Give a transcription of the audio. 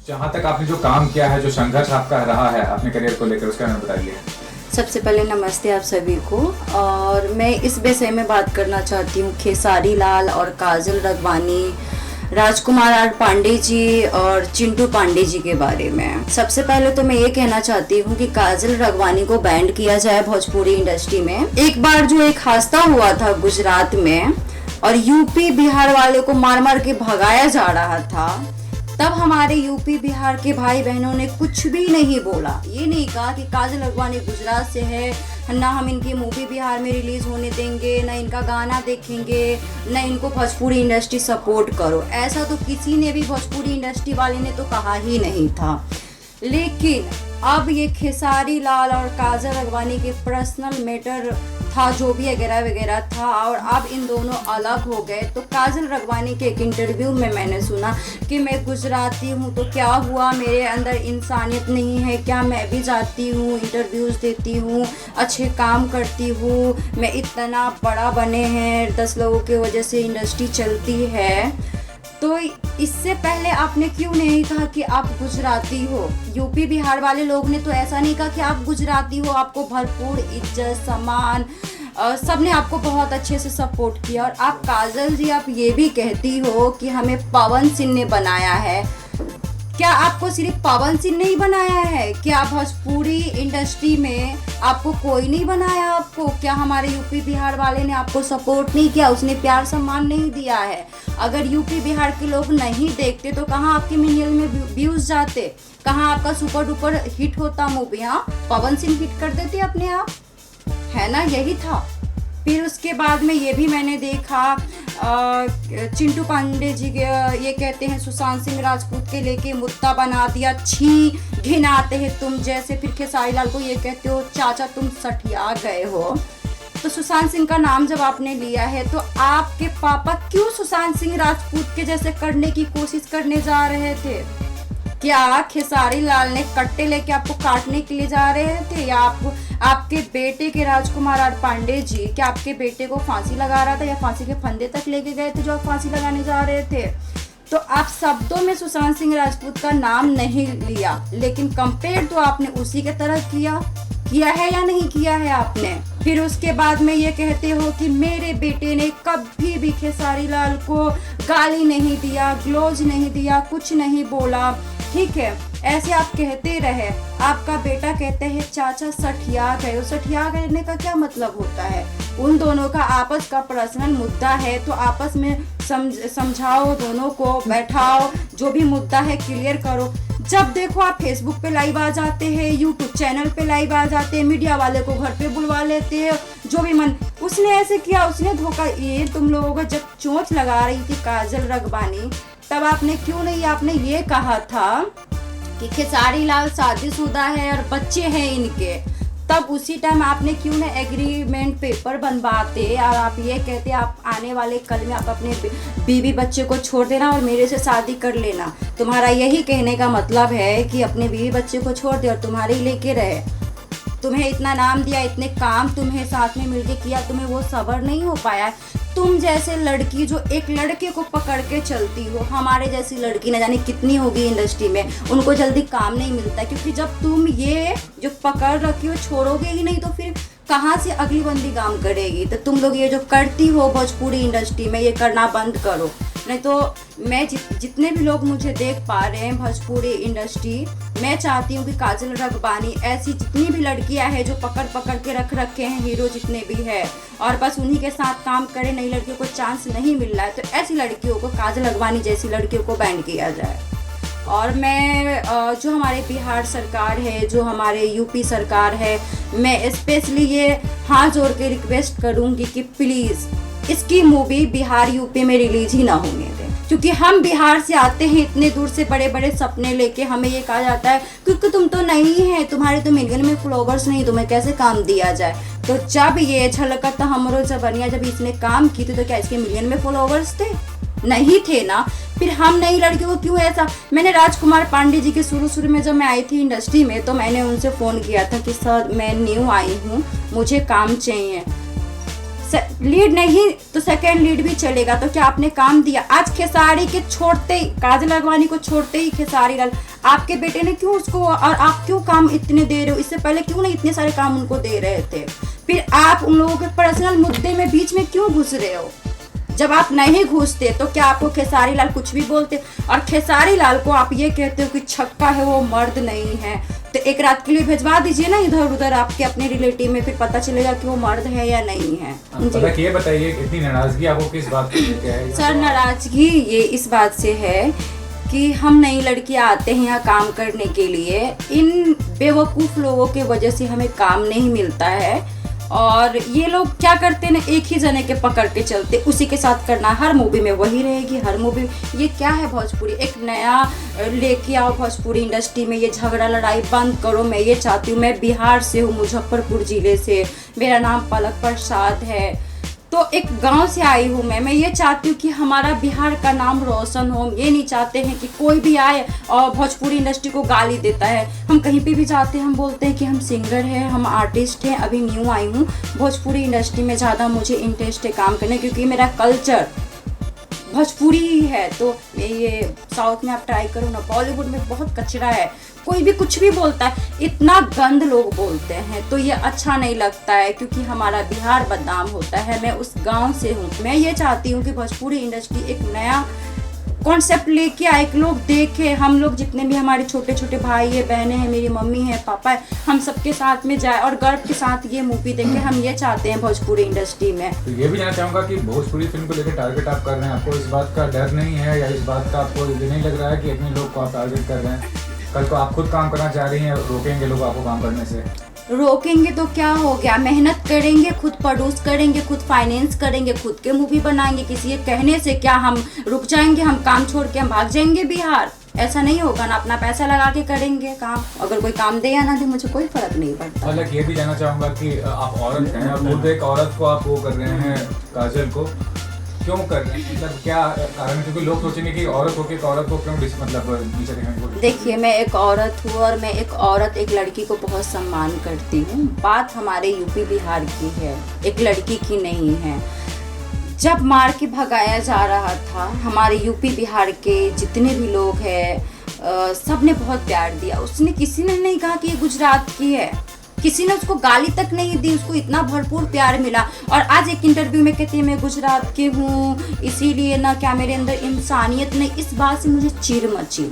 जहाँ तक आपने जो काम किया है, जो संघर्ष आपका रहा है अपने करियर को लेकर, उसके बारे में बताइए। सबसे पहले नमस्ते आप सभी को। और मैं इस विषय में बात करना चाहती हूँ खेसारी लाल और काजल रगवानी, राजकुमार आर पांडे जी और चिंटू पांडे जी के बारे में। सबसे पहले तो मैं ये कहना चाहती हूँ कि काजल रगवानी को बैंड किया जाए भोजपुरी इंडस्ट्री में। एक बार जो एक हादसा हुआ था गुजरात में और यूपी बिहार वाले को मार मार के भगाया जा रहा था, तब हमारे यूपी बिहार के भाई बहनों ने कुछ भी नहीं बोला। ये नहीं कहा कि काजल रगवानी गुजरात से है, ना हम इनकी मूवी बिहार में रिलीज होने देंगे, ना इनका गाना देखेंगे, ना इनको भोजपुरी इंडस्ट्री सपोर्ट करो। ऐसा तो किसी ने भी भोजपुरी इंडस्ट्री वाले ने तो कहा ही नहीं था। लेकिन अब ये खेसारी लाल और काजल रगवानी के पर्सनल मैटर था, जो भी वगैरह वगैरह था, और अब इन दोनों अलग हो गए। तो काजल रगवानी के एक इंटरव्यू में मैंने सुना कि मैं गुजराती हूँ तो क्या हुआ, मेरे अंदर इंसानियत नहीं है क्या, मैं भी जाती हूँ, इंटरव्यूज़ देती हूँ, अच्छे काम करती हूँ, मैं इतना बड़ा बने हैं 10 लोगों की वजह से इंडस्ट्री चलती है। तो इससे पहले आपने क्यों नहीं कहा कि आप गुजराती हो? यूपी बिहार वाले लोग ने तो ऐसा नहीं कहा कि आप गुजराती हो, आपको भरपूर इज्जत सम्मान सब ने आपको बहुत अच्छे से सपोर्ट किया। और आप काजल जी, आप ये भी कहती हो कि हमें पवन सिंह ने बनाया है। क्या आपको सिर्फ पवन सिंह ने ही बनाया है? क्या भोजपुरी इंडस्ट्री में आपको कोई नहीं बनाया? आपको क्या हमारे यूपी बिहार वाले ने आपको सपोर्ट नहीं किया? उसने प्यार सम्मान नहीं दिया है? अगर यूपी बिहार के लोग नहीं देखते तो कहाँ आपके मिलियन में व्यूज जाते, कहाँ आपका सुपर डुपर हिट होता मूवी? हाँ, पवन सिंह हिट कर देते अपने आप, है ना? यही था। फिर उसके बाद में ये भी मैंने देखा चिंटू पांडे जी ये कहते हैं सुशांत सिंह राजपूत के लेके मुद्दा बना दिया, छी घिन आते हैं तुम जैसे। फिर खेसारी लाल को ये कहते हो चाचा तुम सठिया गए हो। तो सुशांत सिंह का नाम जब आपने लिया है तो आपके पापा क्यों सुशांत सिंह राजपूत के जैसे करने की कोशिश करने जा रहे थे? क्या खेसारी लाल ने कट्टे लेके आपको काटने के लिए जा रहे थे, या आपके बेटे के राजकुमार आर पांडे जी क्या आपके बेटे को फांसी लगा रहा था, या फांसी के फंदे तक लेके गए थे जो आप फांसी लगाने जा रहे थे? तो आप शब्दों में सुशांत सिंह राजपूत का नाम नहीं लिया, लेकिन कंपेयर तो आपने उसी के तरह किया है या नहीं किया है आपने? फिर उसके बाद में ये कहते हो कि मेरे बेटे ने कभी भी खेसारी लाल को गाली नहीं दिया, ग्लोज नहीं दिया, कुछ नहीं बोला। ठीक है, ऐसे आप कहते रहे। आपका बेटा कहते हैं चाचा सठिया गए। सठिया गए का क्या मतलब होता है? उन दोनों का आपस का पर्सनल मुद्दा है तो आपस में समझाओ, दोनों को बैठाओ, जो भी मुद्दा है क्लियर करो। जब देखो आप फेसबुक पे लाइव आ जाते हैं, यूट्यूब चैनल पे लाइव आ जाते हैं, मीडिया वाले को घर पे बुलवा लेते हैं, जो भी मन। उसने ऐसे किया, उसने धोखा। ये तुम लोगों को जब चोंच लगा रही थी काजल रगवानी, तब आपने क्यों नहीं आपने ये कहा था कि खेसारी लाल शादीशुदा है और बच्चे हैं इनके? तब उसी टाइम आपने क्यों ना एग्रीमेंट पेपर बनवाते और आप ये कहते आप आने वाले कल में आप अपने बीवी बच्चे को छोड़ देना और मेरे से शादी कर लेना। तुम्हारा यही कहने का मतलब है कि अपने बीवी बच्चे को छोड़ दे और तुम्हारे ही लेके रहे। तुम्हें इतना नाम दिया, इतने काम तुम्हें साथ में मिलके किया, तुम्हें वो सब्र नहीं हो पाया? तुम जैसे लड़की जो एक लड़के को पकड़ के चलती हो, हमारे जैसी लड़की न जाने कितनी होगी इंडस्ट्री में, उनको जल्दी काम नहीं मिलता, क्योंकि जब तुम ये जो पकड़ रखी हो छोड़ोगे ही नहीं तो फिर कहाँ से अगली बंदी काम करेगी? तो तुम लोग ये जो करती हो भोजपुरी इंडस्ट्री में, ये करना बंद करो। नहीं तो मैं जितने भी लोग मुझे देख पा रहे हैं भोजपुरी इंडस्ट्री, मैं चाहती हूँ कि काजल रगवानी ऐसी जितनी भी लड़कियाँ हैं जो पकड़ के रखे हैं हीरो जितने भी है, और बस उन्हीं के साथ काम करे, नई लड़कियों को चांस नहीं मिल रहा है, तो ऐसी लड़कियों को, काजल रगवानी जैसी लड़कियों को बैन किया जाए। और मैं जो हमारे बिहार सरकार है, जो हमारे यूपी सरकार है, मैं स्पेशली ये हाथ जोड़ के रिक्वेस्ट करूँगी कि प्लीज़ इसकी मूवी बिहार यूपी में रिलीज ही ना होने दें, क्योंकि हम बिहार से आते हैं इतने दूर से बड़े बड़े सपने लेके। हमें ये कहा जाता है क्योंकि तुम तो नहीं है, तुम्हारे तो मिलियन में फॉलोवर्स नहीं, तुम्हें कैसे काम दिया जाए? तो जब ये झलकत हमरो जबनिया जब इसने काम की थी तो क्या इसके मिलियन में फॉलोवर्स थे? नहीं थे ना। फिर हम नई लड़कियों को क्यों ऐसा? मैंने राजकुमार पांडे जी के शुरू में जब मैं आई थी इंडस्ट्री में तो मैंने उनसे फ़ोन किया था कि सर मैं न्यू आई हूँ, मुझे काम चाहिए। लीड नहीं तो सेकंड लीड भी चलेगा, तो क्या आपने काम दिया? आज खेसारी के छोड़ते ही, काजल अडवाणी को छोड़ते ही खेसारी लाल, आपके बेटे ने क्यों उसको, और आप क्यों काम इतने दे रहे हो? इससे पहले क्यों नहीं इतने सारे काम उनको दे रहे थे? फिर आप उन लोगों के पर्सनल मुद्दे में बीच में क्यों घुस रहे हो? जब आप नहीं घुसते तो क्या आपको खेसारी लाल कुछ भी बोलते? और खेसारी लाल को आप ये कहते हो कि छक्का है, वो मर्द नहीं है, तो एक रात के लिए भिजवा दीजिए ना इधर उधर आपके अपने रिलेटिव में, फिर पता चलेगा कि वो मर्द है या नहीं है। ये बताइए इतनी नाराजगी आपको किस बात की है? सर, नाराजगी ये इस बात से है कि हम नई लड़कियां आते हैं यहाँ काम करने के लिए, इन बेवकूफ़ लोगों की वजह से हमें काम नहीं मिलता है। और ये लोग क्या करते हैं ना, एक ही जने के पकड़ के चलते, उसी के साथ करना, हर मूवी में वही रहेगी, हर मूवी। ये क्या है भोजपुरी? एक नया लेके आओ भोजपुरी इंडस्ट्री में, ये झगड़ा लड़ाई बंद करो। मैं ये चाहती हूँ, मैं बिहार से हूँ, मुजफ्फरपुर ज़िले से, मेरा नाम पलक प्रसाद है, तो एक गांव से आई हूँ मैं ये चाहती हूँ कि हमारा बिहार का नाम रोशन हो। ये नहीं चाहते हैं कि कोई भी आए और भोजपुरी इंडस्ट्री को गाली देता है। हम कहीं पे भी जाते हैं, हम बोलते हैं कि हम सिंगर हैं, हम आर्टिस्ट हैं, अभी न्यू आई हूँ भोजपुरी इंडस्ट्री में, ज़्यादा मुझे इंटरेस्ट है काम करने, क्योंकि मेरा कल्चर भोजपुरी ही है। तो ये साउथ में आप ट्राई करो ना, बॉलीवुड में बहुत कचरा है, कोई भी कुछ भी बोलता है, इतना गंद लोग बोलते हैं, तो ये अच्छा नहीं लगता है, क्योंकि हमारा बिहार बदनाम होता है। मैं उस गांव से हूँ, मैं ये चाहती हूँ कि भोजपुरी इंडस्ट्री एक नया कॉन्सेप्ट लेके आए, लोग देखे, हम लोग जितने भी हमारे छोटे छोटे भाई है, बहनें हैं, मेरी मम्मी है, पापा है, हम सबके साथ में जाए और गर्व के साथ ये मूवी देखे। हम ये चाहते हैं भोजपुरी इंडस्ट्री में। तो ये भी जानना चाहूँगा कि भोजपुरी फिल्म को लेकर टारगेट आप कर रहे हैं, आपको इस बात का डर नहीं है, या इस बात का आपको ये नहीं लग रहा है कि इतने लोग को आप टारगेट कर रहे हैं? कल को आप खुद काम करना चाह रही हैं, रोकेंगे लोग आपको काम करने से? रोकेंगे तो क्या हो गया, मेहनत करेंगे, खुद प्रोड्यूस करेंगे, खुद फाइनेंस करेंगे, खुद के मूवी बनाएंगे। किसी के कहने से क्या हम रुक जाएंगे? हम काम छोड़ के हम भाग जाएंगे बिहार? ऐसा नहीं होगा ना, अपना पैसा लगा के करेंगे काम। अगर कोई काम दे या ना दे, मुझे कोई फर्क नहीं पड़ता। हालांकि ये भी जानना चाहूँगा कि आप औरत हैं और खुद एक औरत को आप वो कर रहे हैं, काजल को क्यों कर रहे हैं? मतलब क्या कारण है? क्योंकि लोग सोचेंगे कि औरत होके एक औरत को क्यों मतलब नीचे दिखाएंगे? देखिए, मैं एक औरत हूँ और मैं एक औरत, एक लड़की को बहुत सम्मान करती हूँ। बात हमारे यूपी बिहार की है, एक लड़की की नहीं है। जब मार के भगाया जा रहा था, हमारे यूपी बिहार के जितने भी लोग हैं सब ने बहुत प्यार दिया। उसने, किसी ने नहीं कहा कि ये गुजरात की है, किसी ने उसको गाली तक नहीं दी, उसको इतना भरपूर प्यार मिला। और आज एक इंटरव्यू में कहती है मैं गुजरात की हूँ, इसीलिए ना क्या मेरे अंदर इंसानियत नहीं। इस बात से मुझे चिढ़ मची।